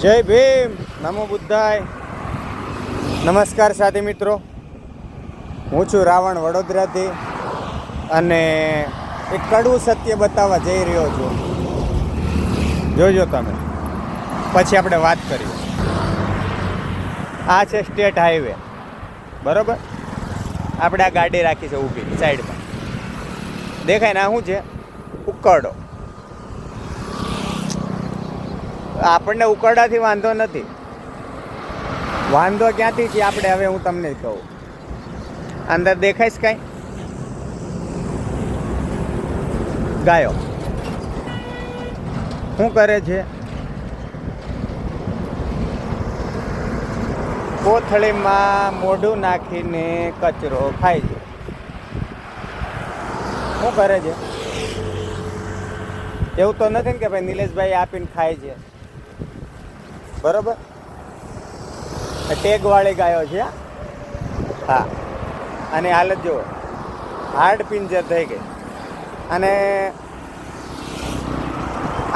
જય ભીમ, નમો બુદ્ધાય. નમસ્કાર સાથી મિત્રો, હું છું રાવણ વડોદરાથી અને એક કડવું સત્ય બતાવવા જઈ રહ્યો છું. જોજો તમે, પછી આપણે વાત કરીએ. આ છે સ્ટેટ હાઈવે, બરાબર. આપણે આ ગાડી રાખી છે ઊભી સાઈડમાં, દેખાય ને? આ શું છે? ઉકરડો. આપણને ઉકરડાથી વાંધો નથી. વાંધો ક્યાંથી છે આપણે હવે હું તમને કહું. અંદર દેખાય છે કાંઈ? ગાયો શું કરે છે? કોથળીમાં મોઢું નાખીને કચરો ખાય છે. શું કરે છે? એવું તો નથી ને કે ભાઈ નિલેશભાઈ આપીને ખાય છે, બરોબર? ટેગવાળી ગાયો છે. હા, અને હાલત જુઓ, હાર્ડ પિંજર થઈ ગઈ. અને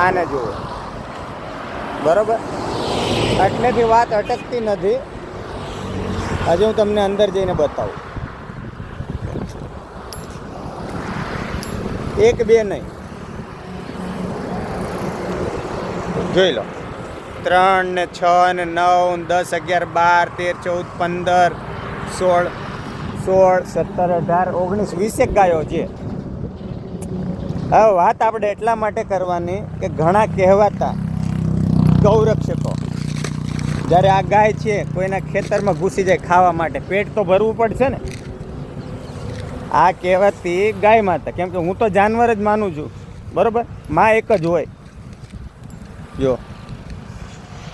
આને જુઓ, બરોબર. એટલેથી વાત અટકતી નથી. હજુ હું તમને અંદર જઈને બતાવું. એક બે નહીં, જોઈ લો. 3 ને 6 ને 9 10 11 12 13 14 15 16 17 18 19 20 ગાયો છે. હવે વાત આપણે એટલા માટે કરવાની કે ઘણા કહેવાતા ગૌરક્ષકો, જ્યારે આ ગાય છે કોઈના ખેતરમાં ઘૂસી જાય ખાવા માટે, પેટ તો ભરવું પડશે ને. આ કહેવાતી ગાય માતા, કેમ કે હું તો જાનવર જ માનું છું, બરાબર. માં એક જ હોય. જો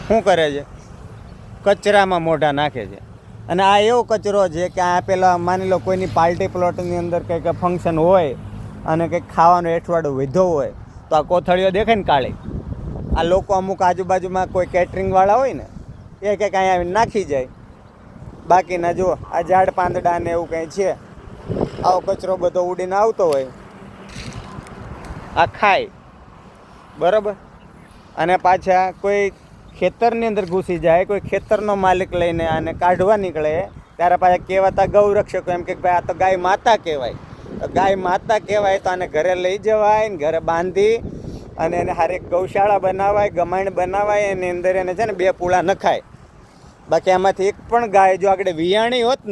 શું કરે છે? કચરામાં મોઢા નાખે છે. અને આ એવો કચરો છે કે આ પેલા માની લો કોઈની પાર્ટી પ્લોટની અંદર કંઈક ફંક્શન હોય અને કંઈક ખાવાનું એઠવાડું વધ્યો હોય તો આ કોથળીઓ દેખાય ને કાળી, આ લોકો અમુક આજુબાજુમાં કોઈ કેટરિંગવાળા હોય ને એ કંઈક અહીંયા આવીને નાખી જાય. બાકીના જો આ ઝાડ પાંદડા ને એવું કંઈ છે, આવો કચરો બધો ઉડીને આવતો હોય, આ ખાય, બરાબર. અને પાછા કોઈ ખેતરની અંદર ઘૂસી જાય, કોઈ ખેતરનો માલિક લઈને આને કાઢવા નીકળે ત્યારે પાછા કહેવાતા ગૌરક્ષકો એમ કે ભાઈ આ તો ગાય માતા કહેવાય. તો ગાય માતા કહેવાય તો આને ઘરે લઈ જવાય ને ઘરે બાંધી અને એને હારી ગૌશાળા બનાવાય, ગમાણ બનાવાય, એની અંદર એને છે ને 2 પૂળા નખાય. બાકી આમાંથી એક પણ ગાય જો આગળ વિયાણી હોત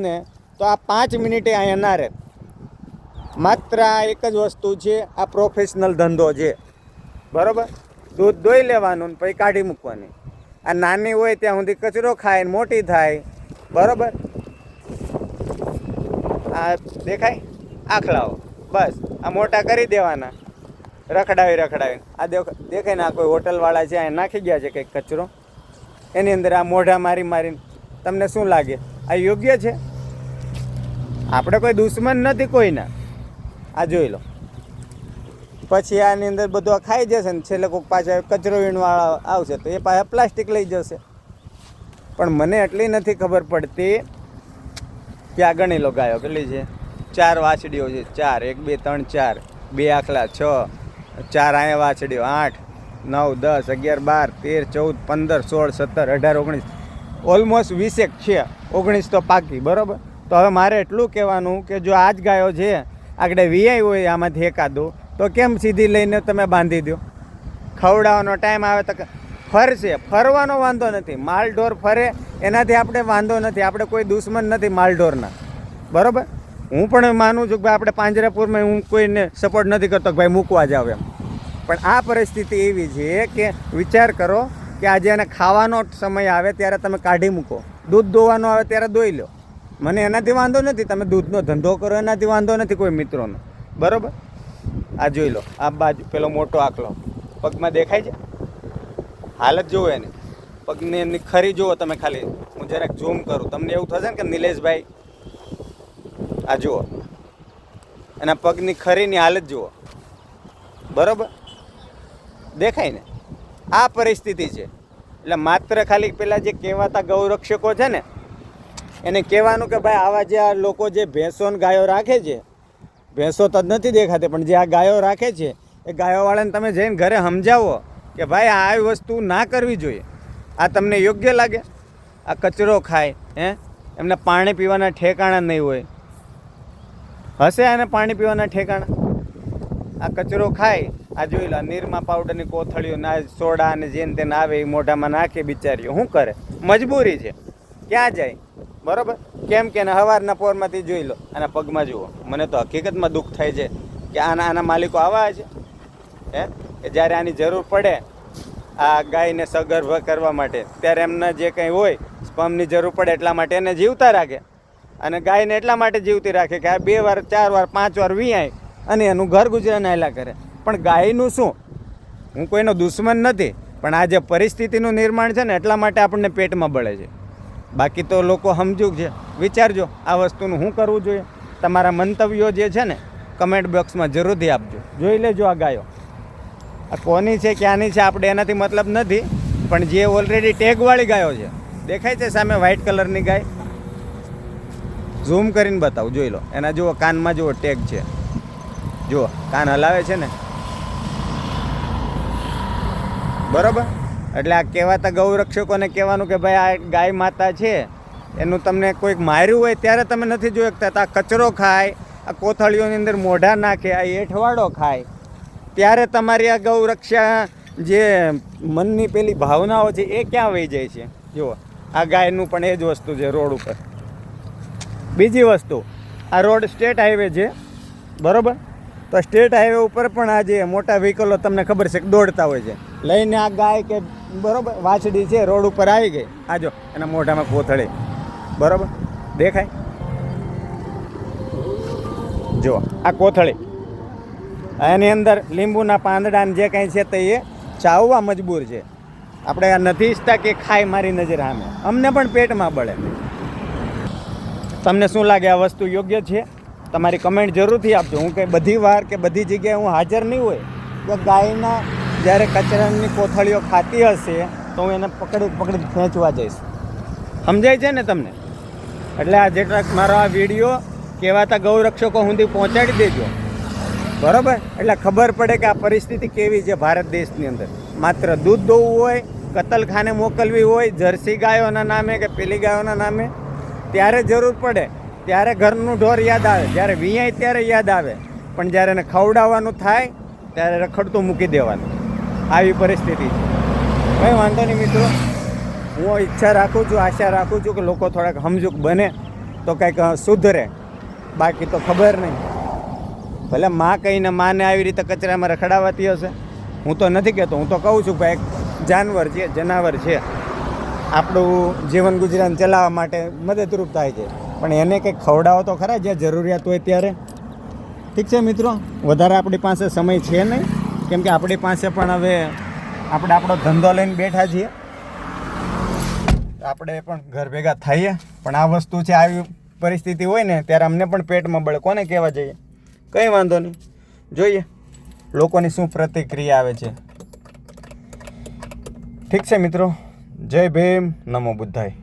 ને તો આ 5 મિનિટે અહીંયા ના રહે. માત્ર આ એક જ વસ્તુ છે, આ પ્રોફેશનલ ધંધો છે, બરાબર. દૂધ દોઈ લેવાનું ને પછી કાઢી મૂકવાની. આ નાની હોય ત્યાં સુધી કચરો ખાય ને મોટી થાય, બરાબર. આ દેખાય આખલાઓ, બસ આ મોટા કરી દેવાના, રખડાવીને. આ દેખાય ને, આ કોઈ હોટલવાળા છે અહીંયા નાખી ગયા છે કંઈક કચરો, એની અંદર આ મોઢા મારીને. તમને શું લાગે આ યોગ્ય છે? આપણે કોઈ દુશ્મન નથી કોઈના. આ જોઈ લો. પછી આની અંદર બધું ખાઈ જશે ને છેલ્લે કોઈક પાછા કચરો વીણવાળા આવશે તો એ પાછા પ્લાસ્ટિક લઈ જશે. પણ મને એટલી નથી ખબર પડતી કે આ ગણી લો ગાયો કેટલી છે. 4 વાછડીઓ છે. 4 1 2 3 4, 2 આખલા 6, 4 અહીંયા વાછડીઓ 8 9 10 11 12 13 14 15 16 17 18 19, ઓલમોસ્ટ 20 છે. 19 તો પાકી, બરાબર. તો હવે મારે એટલું કહેવાનું કે જો આ જ ગાયો છે આગળ વીઆઈ હોય આમાંથી એકાદું, તો કેમ સીધી લઈને તમે બાંધી દો? ખવડાવવાનો ટાઈમ આવે તો ફરશે, ફરવાનો વાંધો નથી. માલઢોર ફરે એનાથી આપણે વાંધો નથી, આપણે કોઈ દુશ્મન નથી માલઢોરના, બરાબર. હું પણ માનું છું કે ભાઈ આપણે પાંજરાપુરમાં હું કોઈને સપોર્ટ નથી કરતો કે ભાઈ મૂકવા જાવ એમ. પણ આ પરિસ્થિતિ એવી છે કે વિચાર કરો કે આજે એને ખાવાનો સમય આવે ત્યારે તમે કાઢી મૂકો, દૂધ દોવાનો આવે ત્યારે દોઈ લો. મને એનાથી વાંધો નથી, તમે દૂધનો ધંધો કરો એનાથી વાંધો નથી કોઈ મિત્રોનો, બરાબર. આ જોઈ લો, આ બાજુ પેલો મોટો આખલો પગમાં દેખાય છે, હાલત જુઓ એની પગની એમની ખરી જુઓ તમે. ખાલી હું જરાક ઝૂમ કરું તમને એવું થશે ને કે નિલેશભાઈ આ જુઓ, એના પગની ખરીની હાલત જુઓ, બરાબર. દેખાય ને? આ પરિસ્થિતિ છે. એટલે માત્ર ખાલી પેલા જે કહેવાતા ગૌરક્ષકો છે ને એને કહેવાનું કે ભાઈ આવા જે આ લોકો જે ભેંસો ને ગાયો રાખે છે, ભેંસો તો નથી દેખાતી પણ જે આ ગાયો રાખે છે એ ગાયોવાળાને તમે જઈને ઘરે સમજાવો કે ભાઈ આ આવી વસ્તુ ના કરવી જોઈએ. આ તમને યોગ્ય લાગે? આ કચરો ખાય, એમને પાણી પીવાના ઠેકાણા નહીં હોય. હશે આને પાણી પીવાના ઠેકાણા? આ કચરો ખાય, આ જોઈ લો નિરમા પાવડરની કોથળીઓ ના સોડા અને જેને તેને આવે એ મોઢામાં નાખે બિચારીઓ. શું કરે? મજબૂરી છે. ક્યાં જાય? બરાબર? કેમ કે સવારના પોરમાંથી જોઈ લો આના પગમાં જુઓ. મને તો હકીકતમાં દુઃખ થાય છે કે આના માલિકો આવા છે કે જ્યારે આની જરૂર પડે આ ગાયને સગર્ભ કરવા માટે, ત્યારે એમના જે કંઈ હોય સ્પર્મની જરૂર પડે એટલા માટે એને જીવતા રાખે. અને ગાયને એટલા માટે જીવતી રાખે કે આ 2 વાર 4 વાર 5 વાર વીયાય અને એનું ઘર ગુજરાન હાલ્યા કરે. પણ ગાયનું શું? હું કોઈનો દુશ્મન નથી, પણ આ જે પરિસ્થિતિનું નિર્માણ છે ને એટલા માટે આપણને પેટમાં બળે છે. બાકી તો લોકો સમજુ છે. વિચારજો આ વસ્તુનું શું કરવું જોઈએ. તમારા મંતવ્યો જે છે ને કમેન્ટ બોક્સમાં જરૂરથી આપજો. જોઈ લેજો આ ગાયો આ કોની છે ક્યાંની છે આપણે એનાથી મતલબ નથી, પણ જે ઓલરેડી ટેગવાળી ગાયો છે. દેખાય છે સામે વ્હાઇટ કલરની ગાય? ઝૂમ કરીને બતાવું. જોઈ લો એના જુઓ કાનમાં જુઓ ટેગ છે. જુઓ કાન હલાવે છે ને, બરાબર? એટલે આ કહેવાતા ગૌરક્ષકોને કહેવાનું કે ભાઈ આ ગાય માતા છે, એનું તમને કોઈક માર્યું હોય ત્યારે તમે નથી જોઈ શકતા. આ કચરો ખાય, આ કોથળીઓની અંદર મોઢા નાખે, આ એઠવાડો ખાય, ત્યારે તમારી આ ગૌરક્ષા જે મનની પેલી ભાવનાઓ છે એ ક્યાં વહી જાય છે. જુઓ આ ગાયનું પણ એ જ વસ્તુ છે રોડ ઉપર. બીજી વસ્તુ, આ રોડ સ્ટેટ હાઈવે છે, બરાબર? તો સ્ટેટ હાઈવે ઉપર પણ આ જે મોટા વ્હીકલો તમને ખબર છે કે દોડતા હોય છે, લઈને આ ગાય કે બરાબર વાછડી છે રોડ ઉપર આવી ગઈ. આ જો એના મોઢામાં કોથળી, બરાબર દેખાય? જુઓ આ કોથળી, એની અંદર લીંબુના પાંદડા જે કંઈ છે તે એ ચાવવા મજબૂર છે. આપણે આ નથી ઈચ્છતા કે ખાય મારી નજર સામે, અમને પણ પેટમાં બળે. તમને શું લાગે આ વસ્તુ યોગ્ય છે? તમારી કમેન્ટ જરૂરથી આપજો. હું કંઈ બધી વાર કે બધી જગ્યાએ હું હાજર નહીં હોય કે ગાયના જ્યારે કચરાની કોથળીઓ ખાતી હશે તો હું એને પકડી ખેંચવા જઈશ. સમજાય છે ને તમને? એટલે આ જેટલા મારો આ વિડીયો કહેવાતા ગૌરક્ષકો સુધી પહોંચાડી દેજો, બરાબર? એટલે ખબર પડે કે આ પરિસ્થિતિ કેવી છે ભારત દેશની અંદર. માત્ર દૂધ દોવું હોય, કતલખાને મોકલવી હોય જર્સી ગાયોના નામે કે પેલી ગાયોના નામે, ત્યારે જરૂર પડે ત્યારે ઘરનું ઢોર યાદ આવે, જ્યારે વીયાય ત્યારે યાદ આવે. પણ જ્યારે એને ખવડાવવાનું થાય ત્યારે રખડતું મૂકી દેવાનું. આવી પરિસ્થિતિ છે. કંઈ વાંધો નહીં મિત્રો, હું ઈચ્છા રાખું છું, આશા રાખું છું કે લોકો થોડાક સમજૂક બને તો કંઈક સુધરે. બાકી તો ખબર નહીં. ભલે માં કહીને માને આવી રીતે કચરામાં રખડાવાતી હશે, હું તો નથી કહેતો. હું તો કહું છું ભાઈ એક જાનવર છે, જનાવર છે, આપણું જીવન ગુજરાન ચલાવવા માટે મદદરૂપ થાય છે, પણ એને કંઈક ખવડાવો તો ખરા જ્યાં જરૂરિયાત હોય ત્યારે. ઠીક છે મિત્રો, વધારે આપણી પાસે સમય છે નહીં, કેમ કે આપણી પાસે પણ હવે આપણે આપણો ધંધો લઈને બેઠા છીએ, આપણે પણ ઘર ભેગા થઈએ. પણ આ વસ્તુ છે, આવી પરિસ્થિતિ હોય ને ત્યારે અમને પણ પેટમાં બળે. કોને કહેવા જઈએ? કંઈ વાંધો નહીં, જોઈએ લોકોની શું પ્રતિક્રિયા આવે છે. ઠીક છે મિત્રો, જય ભીમ, નમો બુદ્ધાય.